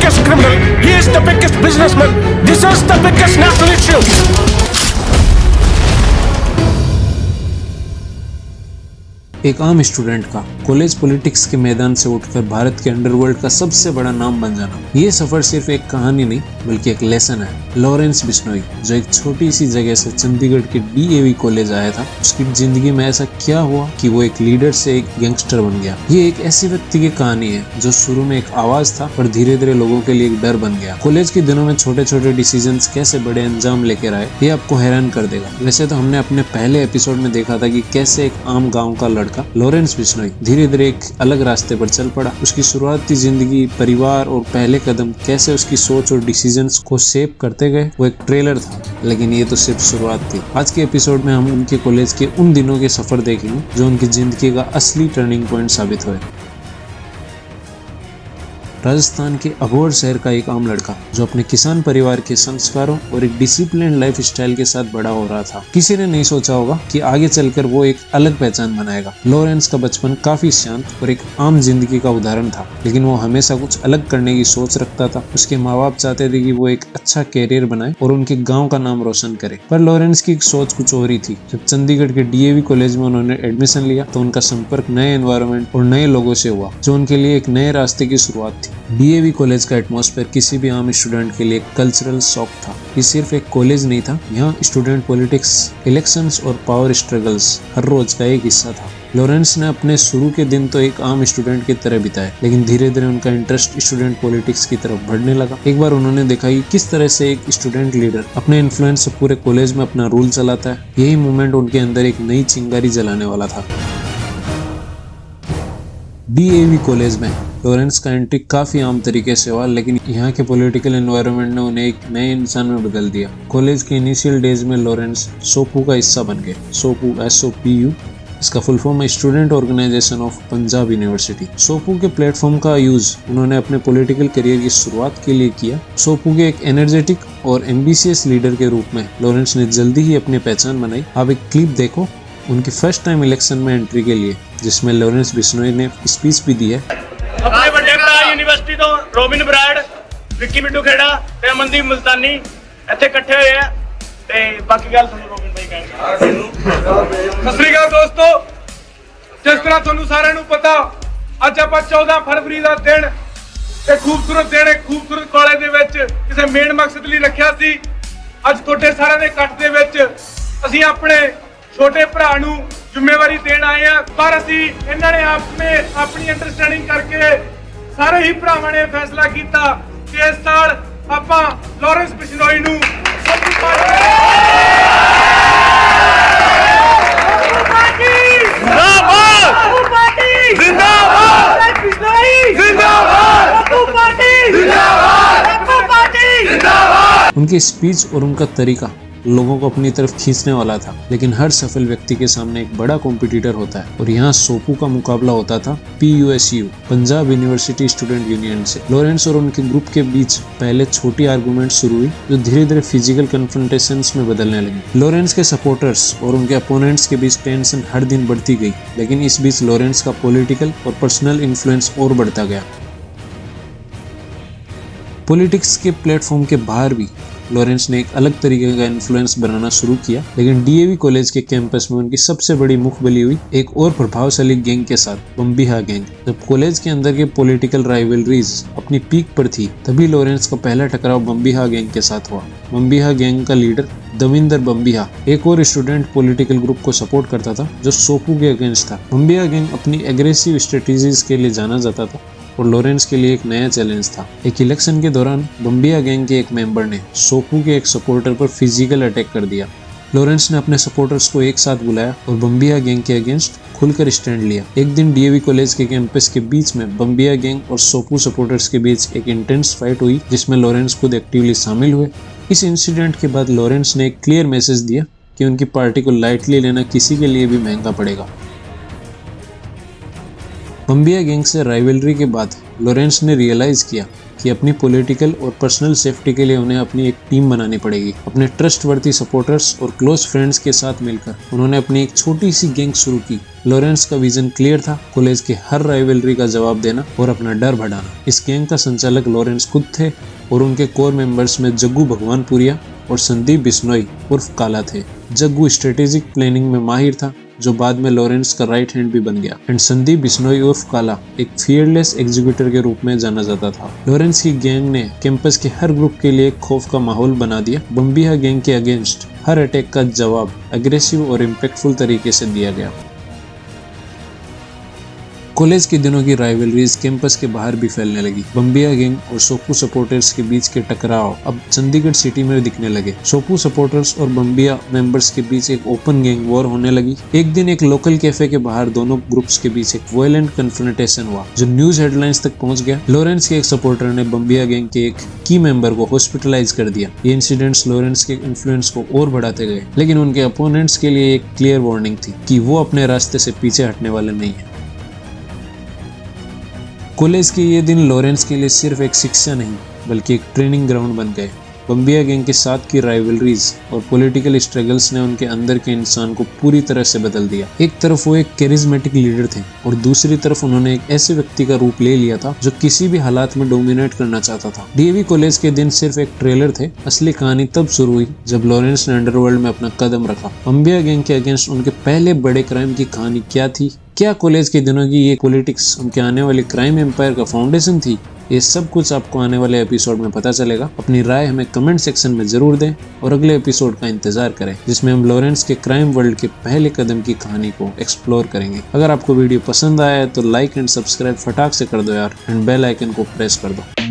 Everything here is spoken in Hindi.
biggest criminal. He is the biggest businessman. This is the biggest national issue. एक आम स्टूडेंट का कॉलेज पॉलिटिक्स के मैदान से उठकर भारत के अंडरवर्ल्ड का सबसे बड़ा नाम बन जाना, ये सफर सिर्फ एक कहानी नहीं बल्कि एक लेसन है। लॉरेंस बिश्नोई, जो एक छोटी सी जगह से चंडीगढ़ के DAV कॉलेज आया था, उसकी जिंदगी में ऐसा क्या हुआ कि वो एक लीडर से एक गैंगस्टर बन गया। ये एक ऐसी व्यक्ति की कहानी है जो शुरू में एक आवाज था पर धीरे धीरे लोगों के लिए एक डर बन गया। कॉलेज के दिनों में छोटे छोटे डिसीजंस कैसे बड़े अंजाम लेकर आए, ये आपको हैरान कर देगा। वैसे तो हमने अपने पहले एपिसोड में देखा था कि कैसे एक आम गाँव का लड़का लॉरेंस बिश्नोई धीरे धीरे एक अलग रास्ते पर चल पड़ा। उसकी शुरुआती जिंदगी, परिवार और पहले कदम कैसे उसकी सोच और डिसीजंस को शेप करते गए, वो एक ट्रेलर था, लेकिन ये तो सिर्फ शुरुआत थी। आज के एपिसोड में हम उनके कॉलेज के उन दिनों के सफर देखेंगे जो उनकी जिंदगी का असली टर्निंग पॉइंट साबित हुए। राजस्थान के अबोहर शहर का एक आम लड़का जो अपने किसान परिवार के संस्कारों और एक डिसिप्लिन लाइफ स्टाइल के साथ बड़ा हो रहा था। किसी ने नहीं सोचा होगा कि आगे चलकर वो एक अलग पहचान बनाएगा। लॉरेंस का बचपन काफी शांत और एक आम जिंदगी का उदाहरण था, लेकिन वो हमेशा कुछ अलग करने की सोच रखता था। उसके माँ बाप चाहते थे कि वो एक अच्छा कैरियर बनाए और उनके गाँव का नाम रोशन करे, पर लॉरेंस की सोच कुछ और ही थी। जब चंडीगढ़ के DAV कॉलेज में उन्होंने एडमिशन लिया तो उनका संपर्क नए एनवायरनमेंट और नए लोगों से हुआ, जो उनके लिए एक नए रास्ते की शुरुआत थी। DAV कॉलेज का एटमॉस्फेयर किसी भी आम स्टूडेंट के लिए कल्चरल शॉक था। ये सिर्फ एक कॉलेज नहीं था, यहाँ स्टूडेंट पॉलिटिक्स, इलेक्शंस और पावर स्ट्रगल्स हर रोज का एक हिस्सा था। लॉरेंस ने अपने शुरू के दिन तो एक आम स्टूडेंट की तरह बिताए, लेकिन धीरे धीरे उनका इंटरेस्ट स्टूडेंट पॉलिटिक्स की तरफ बढ़ने लगा। एक बार उन्होंने देखा कि किस तरह से एक स्टूडेंट लीडर अपने इन्फ्लुएंस से पूरे कॉलेज में अपना रूल चलाता है। यही मोमेंट उनके अंदर एक नई चिंगारी जलाने वाला था। DAV कॉलेज में लॉरेंस का एंट्री काफी आम तरीके से हुआ, लेकिन यहाँ के पॉलिटिकल एनवायरनमेंट ने उन्हें एक नए इंसान में बदल दिया। कॉलेज के इनिशियल डेज में लॉरेंस सोपू का हिस्सा बन गए। सोपू SOPU, इसका फुल फॉर्म है student organisation of Punjab university. SOPU के प्लेटफॉर्म का यूज उन्होंने अपने पॉलिटिकल करियर की शुरुआत के लिए किया। सोपू के एक एनर्जेटिक और एम्बिशियस लीडर के रूप में लॉरेंस ने जल्दी ही अपनी पहचान बनाई। आप एक क्लिप देखो उनकी फर्स्ट टाइम इलेक्शन में एंट्री के लिए, जिसमें लॉरेंस बिश्नोई ने स्पीच भी दी है। अपने बड़े भरा यूनिवर्सिटी तो रोबिन ब्राड, विक्की मिट्टू खेड़ा ते अमनदीप मुल्तानी ਇੱਥੇ ਇਕੱਠੇ ਹੋਏ ਆ ਤੇ ਬਾਕੀ ਗੱਲ ਤੁਹਾਨੂੰ ਰੋबिन भाई ਕਹਿਣਗੇ। ਸਤਿ ਸ੍ਰੀ ਅਕਾਲ ਦੋਸਤੋ, ਜਿਸ ਤਰ੍ਹਾਂ ਤੁਹਾਨੂੰ ਸਾਰਿਆਂ ਨੂੰ ਪਤਾ, ਅੱਜ ਆਪਾਂ 14 ਫਰਵਰੀ ਦਾ ਦਿਨ ਤੇ ਖੂਬਸੂਰਤ ਦਿਨ ਇੱਕ ਖੂਬਸੂਰਤ ਕਾਲਜ ਦੇ ਵਿੱਚ ਕਿਸੇ ਮੇਨ ਮਕਸਦ ਲਈ ਰੱਖਿਆ ਸੀ। ਅੱਜ ਤੁਹਾਡੇ ਸਾਰਿਆਂ ਦੇ ਇਕੱਠ ਦੇ ਵਿੱਚ ਅਸੀਂ ਆਪਣੇ ਛੋਟੇ ਭਰਾ ਨੂੰ ਜ਼ਿੰਮੇਵਾਰੀ ਦੇਣ ਆਏ ਆ, ਪਰ ਅਸੀਂ ਇਹਨਾਂ ਨੇ ਆਪਣੀ ਅੰਡਰਸਟੈਂਡਿੰਗ ਕਰਕੇ ਸਾਰੇ ਹੀ ਭਰਾਵਾਂ ਨੇ ਫੈਸਲਾ ਕੀਤਾ ਕਿ ਇਸ ਸਾਲ ਆਪਾਂ ਲੌਰੈਂਸ ਬਿਸ਼ਨੋਈ ਨੂੰ उनकी स्पीच और उनका तरीका लोगों को अपनी तरफ खींचने वाला था, लेकिन हर सफल व्यक्ति के सामने एक बड़ा कॉम्पिटिटर होता है और यहाँ सोपू का मुकाबला होता था PUSU, Punjab university student union से। लॉरेंस और उनके ग्रुप के बीच पहले छोटी आर्गुमेंट शुरू हुई जो धीरे धीरे फिजिकल कन्फ्रंटेशंस में बदलने लगी। लॉरेंस के सपोर्टर्स और उनके अपोनेंट्स के बीच टेंशन हर दिन बढ़ती गई, लेकिन इस बीच लॉरेंस का पॉलिटिकल और पर्सनल इन्फ्लुएंस और बढ़ता गया। पॉलिटिक्स के प्लेटफॉर्म के बाहर भी लॉरेंस ने एक अलग तरीके का इन्फ्लुएंस बनाना शुरू किया, लेकिन DAV कॉलेज के कैंपस में उनकी सबसे बड़ी मुखबली हुई एक और प्रभावशाली गैंग के साथ, बम्बिहा गैंग। जब कॉलेज के अंदर के पॉलिटिकल राइवलरीज अपनी पीक पर थी, तभी लॉरेंस का पहला टकराव बम्बिहा गैंग के साथ हुआ। बम्बिहा गैंग का लीडर दविंदर बम्बिहा एक और स्टूडेंट पॉलिटिकल ग्रुप को सपोर्ट करता था जो सोपू के अगेंस्ट था। बम्बिहा गैंग अपनी एग्रेसिव स्ट्रेटेजीज के लिए जाना जाता था और लॉरेंस के लिए एक नया चैलेंज था। एक इलेक्शन के दौरान बम्बिहा गैंग के एक मेंबर ने सोपू के एक सपोर्टर पर फिजिकल अटैक कर दिया। लॉरेंस ने अपने सपोर्टर्स को एक साथ बुलाया और बम्बिहा गैंग के अगेंस्ट खुलकर स्टैंड लिया। एक दिन DAV कॉलेज के कैंपस के बीच में बम्बिहा गैंग और सोपू सपोर्टर्स के बीच एक इंटेंस फाइट हुई, जिसमें लॉरेंस खुद एक्टिवली शामिल हुए। इस इंसिडेंट के बाद लॉरेंस ने एक क्लियर मैसेज दिया कि उनकी पार्टी को लाइटली लेना किसी के लिए भी महंगा पड़ेगा। बम्बिहा गैंग से राइवलरी के बाद लॉरेंस ने रियलाइज किया कि अपनी पॉलिटिकल और पर्सनल सेफ्टी के लिए उन्हें अपनी एक टीम बनानी पड़ेगी। अपने ट्रस्टवर्दी सपोर्टर्स और क्लोज फ्रेंड्स के साथ मिलकर उन्होंने अपनी एक छोटी सी गैंग शुरू की। लॉरेंस का विजन क्लियर था, कॉलेज के हर राइवलरी का जवाब देना और अपना डर बढ़ाना। इस गैंग का संचालक लॉरेंस खुद थे और उनके कोर मेंबर्स में जग्गू भगवानपुरिया और संदीप बिश्नोई उर्फ काला थे। जग्गू स्ट्रेटेजिक प्लानिंग में माहिर था, जो बाद में लॉरेंस का राइट हैंड भी बन गया, एंड संदीप बिश्नोई उर्फ काला एक फियरलेस एग्जीक्यूटर के रूप में जाना जाता था। लॉरेंस की गैंग ने कैंपस के हर ग्रुप के लिए खौफ का माहौल बना दिया। बम्बिया गैंग के अगेंस्ट हर अटैक का जवाब एग्रेसिव और इम्पैक्टफुल तरीके से दिया गया। कॉलेज के दिनों की राइवलरीज कैंपस के बाहर भी फैलने लगी। बम्बिया गैंग और सोपू सपोर्टर्स के बीच के टकराव अब चंडीगढ़ सिटी में दिखने लगे। सोपू सपोर्टर्स और बम्बिया मेंबर्स के बीच एक ओपन गैंग वॉर होने लगी। एक दिन एक लोकल कैफे के बाहर दोनों ग्रुप्स के बीच एक वायलेंट कन्फ्रंटेशन हुआ, जो न्यूज हेडलाइंस तक पहुंच गया। लॉरेंस के एक सपोर्टर ने बम्बिया गैंग के एक की मेंबर को हॉस्पिटलाइज कर दिया। ये इंसिडेंट्स लॉरेंस के इन्फ्लुएंस को और बढ़ाते गए, लेकिन उनके अपोनेंट्स के लिए एक क्लियर वार्निंग थी कि वो अपने रास्ते से पीछे हटने वाले नहीं है। कॉलेज के ये दिन लॉरेंस के लिए सिर्फ एक शिक्षा नहीं बल्कि एक ट्रेनिंग ग्राउंड बन गए। बम्बिया गैंग के साथ की राइवलरीज और पॉलिटिकल स्ट्रगल्स ने उनके अंदर के इंसान को पूरी तरह से बदल दिया। एक तरफ वो एक कैरिज्मेटिक लीडर थे और दूसरी तरफ उन्होंने एक ऐसे व्यक्ति का रूप ले लिया था जो किसी भी हालात में डोमिनेट करना चाहता था। डीएवी कॉलेज के दिन सिर्फ एक ट्रेलर थे, असली कहानी तब शुरू हुई जब लॉरेंस ने अंडरवर्ल्ड में अपना कदम रखा। बम्बिया गैंग के अगेंस्ट उनके पहले बड़े क्राइम की कहानी क्या थी? क्या कॉलेज के दिनों की ये पॉलिटिक्स उनके आने वाले क्राइम एम्पायर का फाउंडेशन थी? ये सब कुछ आपको आने वाले एपिसोड में पता चलेगा। अपनी राय हमें कमेंट सेक्शन में जरूर दें और अगले एपिसोड का इंतजार करें, जिसमें हम लॉरेंस के क्राइम वर्ल्ड के पहले कदम की कहानी को एक्सप्लोर करेंगे। अगर आपको वीडियो पसंद आया है तो लाइक एंड सब्सक्राइब फटाक से कर दो यार, एंड बेल आइकन को प्रेस कर दो।